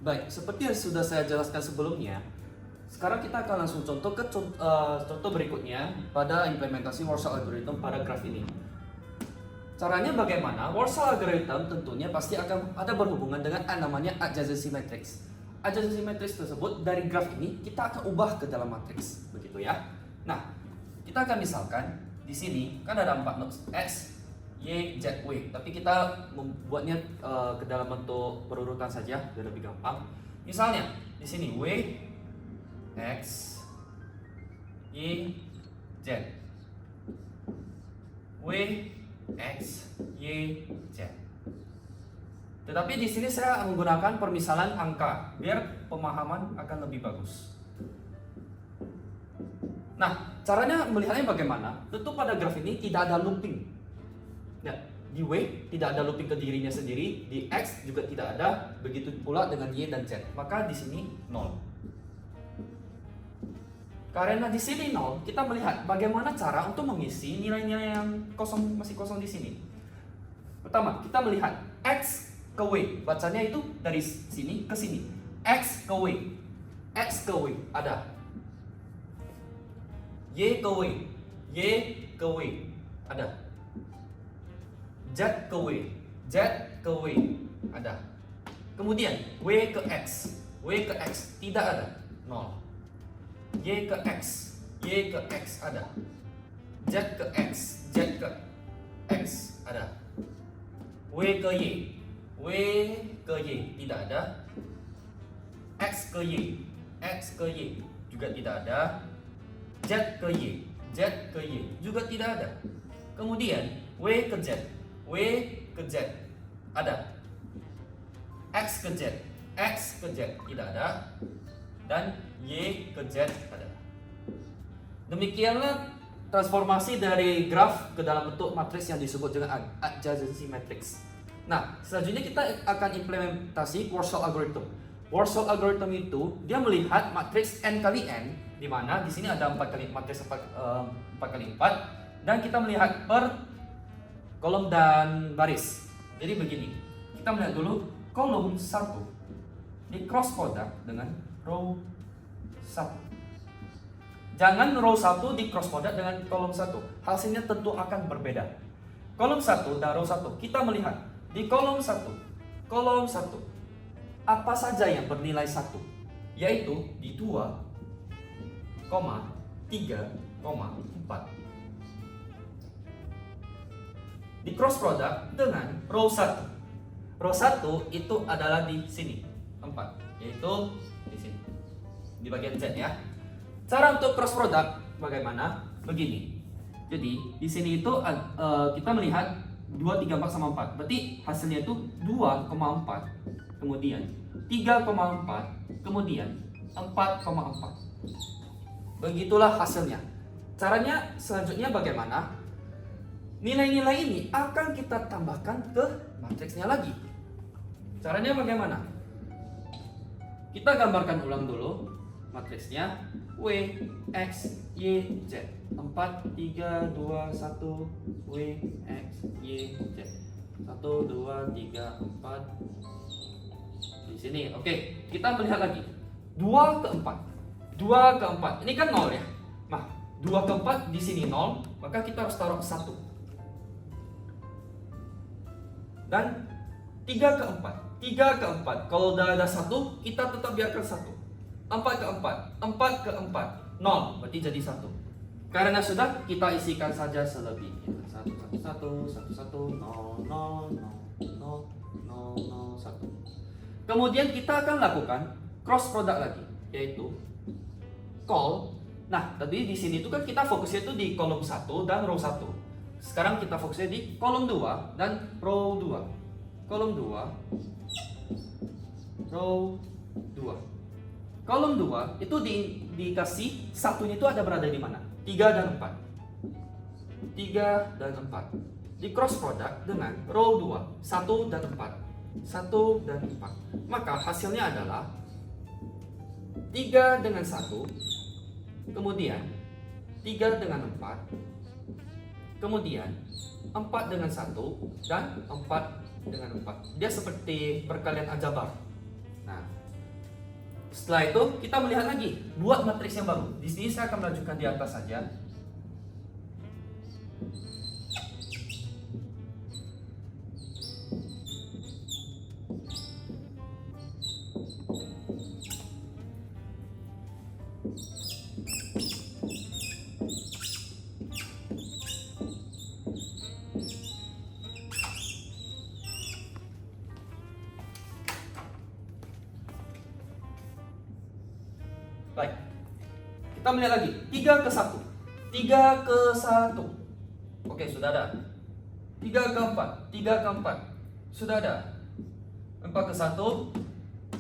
Baik, seperti yang sudah saya jelaskan sebelumnya, sekarang kita akan langsung contoh berikutnya pada implementasi Warsaw algorithm pada graf ini. Caranya bagaimana? Warsaw algorithm tentunya pasti akan ada berhubungan dengan namanya adjacency matrix. Adjacency matrix tersebut dari graf ini kita akan ubah ke dalam matriks, begitu ya. Nah, kita akan misalkan di sini kan ada 4 nodes X, Y, Z, W. Tapi kita membuatnya ke dalam bentuk berurutan saja biar lebih gampang. Misalnya di sini W, X, Y, Z. W, X, Y, Z. Tetapi di sini saya menggunakan permisalan angka biar pemahaman akan lebih bagus. Nah, caranya melihatnya bagaimana? Tentu pada graf ini tidak ada looping. Nah, di W tidak ada looping ke dirinya sendiri, di X juga tidak ada, begitu pula dengan Y dan Z. Maka di sini 0. Karena di sini 0, kita melihat bagaimana cara untuk mengisi nilai-nilai yang masih kosong di sini. Pertama, kita melihat X ke W, bacanya itu dari sini ke sini. X ke W, X ke W ada. Y ke W, Y ke W ada. Z ke W, Z ke W ada. Kemudian W ke X, W ke X tidak ada, 0. Y ke X, Y ke X ada. Z ke X, Z ke X ada. W ke Y, W ke Y tidak ada. X ke Y, X ke Y juga tidak ada. Z ke Y, Z ke Y juga tidak ada. Kemudian W ke Z, W ke Z ada. X ke Z, X ke Z tidak ada. Dan Y ke Z ada. Demikianlah transformasi dari graf ke dalam bentuk matriks yang disebut dengan adjacency matrix. Nah, selanjutnya kita akan implementasi Warsaw algorithm. Warsaw algorithm itu dia melihat matriks n kali n, di mana di sini ada 4 kali matriks 4 kali 4, dan kita melihat per kolom dan baris. Jadi begini, kita melihat dulu kolom 1 di cross product dengan row 1. Jangan row 1 di cross product dengan kolom 1. Hasilnya tentu akan berbeda. Kolom 1 dan row 1. Kita melihat di kolom 1. Kolom 1. Apa saja yang bernilai 1? Yaitu di 2, 3, 4. Di cross product dengan row 1. Row 1 itu adalah di sini, 4, yaitu di sini. Di bagian Z ya. Cara untuk cross product bagaimana? Begini. Jadi di sini itu kita melihat 2, 3, 4 sama 4. Berarti hasilnya itu 2,4, kemudian 3,4, kemudian 4,4. Begitulah hasilnya. Caranya selanjutnya bagaimana? Nilai-nilai ini akan kita tambahkan ke matriksnya lagi. Caranya bagaimana? Kita gambarkan ulang dulu matriksnya. W, X, Y, Z. 4, 3, 2, 1. W, X, Y, Z. 1, 2, 3, 4. Di sini. Oke, kita melihat lagi. 2 ke 4. 2 ke 4. Ini kan 0 ya. Nah, 2 ke 4 di sini 0, maka kita harus taruh 1. Dan 3 ke 4. 3 ke 4. Kalau udah ada 1, kita tetap biarkan 1. 4 ke 4. 4 ke 4. 0. Berarti jadi 1. Karena sudah, kita isikan saja selebihnya. 1, 1, 1, 1, 1, 0, 0, 0, 0, 0, 1. Kemudian kita akan lakukan cross product lagi, yaitu call. Nah, tadi di sini itu kan kita fokusnya itu di kolom 1 dan row 1. Sekarang kita fokusnya di kolom 2 dan row 2. Kolom 2, row 2. Kolom 2 itu dikasih satunya itu ada berada di mana? 3 dan 4. 3 dan 4. Di cross product dengan row 2, 1 dan 4. 1 dan 4. Maka hasilnya adalah 3 dengan 1, kemudian 3 dengan 4, kemudian 4 dengan 1, dan 4 dengan 4. Dia seperti perkalian aljabar. Nah, Setelah itu kita melihat lagi, buat matriks yang baru. Di sini saya akan melanjutkan di atas saja. Baik, kita melihat lagi 3 ke 1, 3 ke 1. Oke, sudah ada. 3 ke 4, 3 ke 4, sudah ada. 4 ke 1,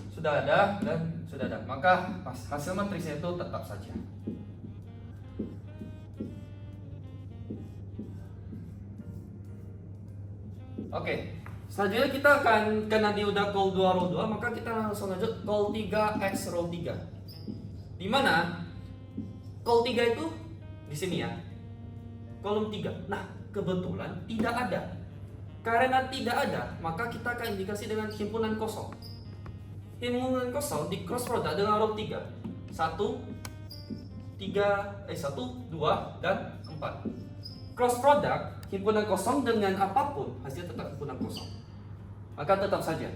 sudah ada, dan sudah ada. Maka hasil matriksnya itu tetap saja. Oke, selanjutnya kita akan, karena dia udah call 2 row 2, maka kita langsung lanjut call 3 X row 3. Di mana call 3 itu di sini ya, kolom 3. Nah, kebetulan tidak ada. Karena tidak ada, maka kita akan indikasi dengan himpunan kosong. Himpunan kosong di cross product dengan row 3. 1, 2, dan 4. Cross product himpunan kosong dengan apapun, hasilnya tetap himpunan kosong. Maka tetap saja.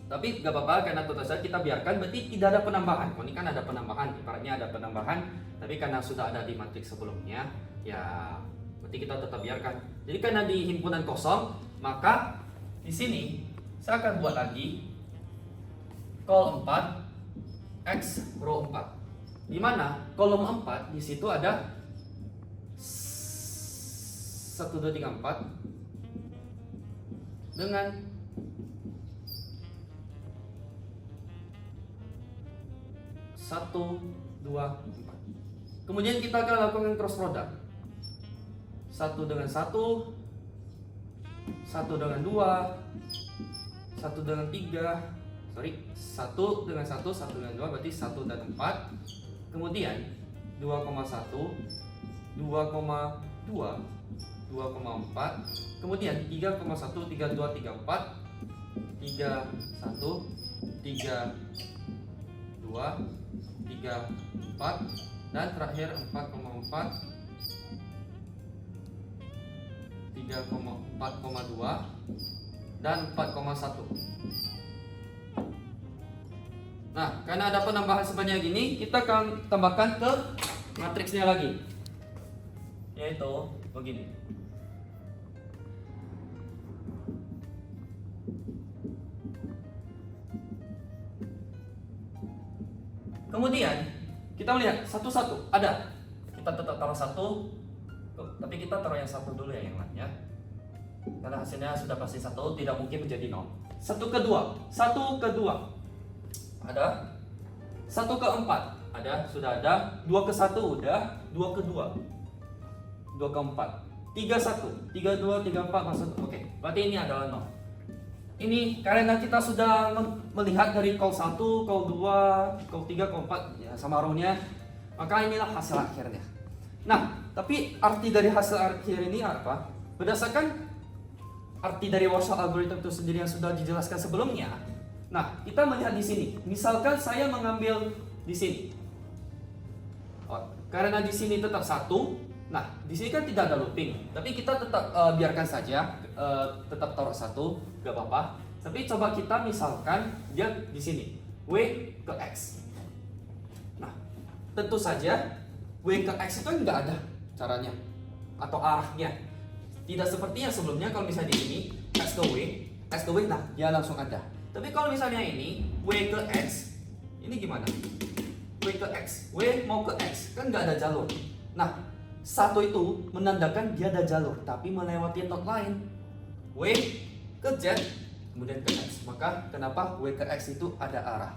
Tapi gak apa-apa, karena tetap saja kita biarkan, berarti tidak ada penambahan. Ini kan ada penambahan, ibaratnya ada penambahan, tapi karena sudah ada di matriks sebelumnya, ya berarti kita tetap biarkan. Jadi karena di himpunan kosong, maka di sini saya akan buat lagi call 4 X row 4. Di mana kolom 4 di situ ada 1, 2, 3, 4 dengan 1, 2, 4. Kemudian kita akan lakukan cross product. 1 dengan 1, 1 dengan 2, 1 dengan 3, 1 dengan 1, 1 dengan 2, berarti 1 dan 4. Kemudian 2,1, 2,2, 2,4. Kemudian 3,1, 3,2, 3,4, 3,1, 3,2, 3,4, dan terakhir 4,4, 3,4,2, dan 4,1. Nah, karena ada penambahan sebanyak ini, kita akan tambahkan ke matriksnya lagi, yaitu begini. Kemudian kita melihat satu-satu ada. Kita tetap taruh 1, tapi kita taruh yang 1 dulu ya, yang lainnya. Karena hasilnya sudah pasti 1, tidak mungkin menjadi 0. 1 ke 2, 1 ke 2 ada. 1 ke 4 ada, sudah ada. 2 ke 1 udah. 2 ke 2, 2 ke 4, 3, 1, 3, 2, 3, 4 maksud. Oke, berarti ini adalah 0. Ini karena kita sudah melihat dari call 1, call 2, call 3, call 4 ya, sama row-nya, maka inilah hasil akhirnya. Nah, tapi arti dari hasil akhir ini apa? Berdasarkan arti dari Warsaw algorithm itu sendiri yang sudah dijelaskan sebelumnya. Nah, kita melihat di sini. Misalkan saya mengambil di sini. Karena di sini tetap 1. Nah, di sini kan tidak ada looping, tapi kita tetap biarkan saja, tetap taruh 1, gak apa-apa. Tapi coba kita misalkan dia di sini, W ke X. Nah, tentu saja W ke X itu nggak ada caranya atau arahnya. Tidak seperti yang sebelumnya, kalau misalnya di sini X ke W, nah dia langsung ada. Tapi kalau misalnya ini W ke X, ini gimana? W ke X, W mau ke X, kan nggak ada jalur. Nah, 1 itu menandakan dia ada jalur, tapi melewati not lain. W ke Z, kemudian ke X. Maka kenapa W ke X itu ada arah?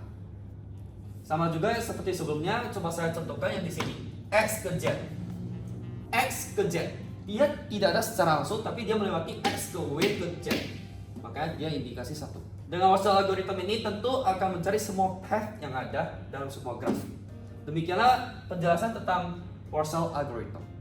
Sama juga seperti sebelumnya, coba saya contohkan yang di sini. X ke Z. X ke Z. Dia tidak ada secara langsung, tapi dia melewati X ke W ke Z. Maka dia indikasi 1. Dengan Warsaw algorithm ini tentu akan mencari semua path yang ada dalam semua graf. Demikianlah penjelasan tentang Warsaw algorithm.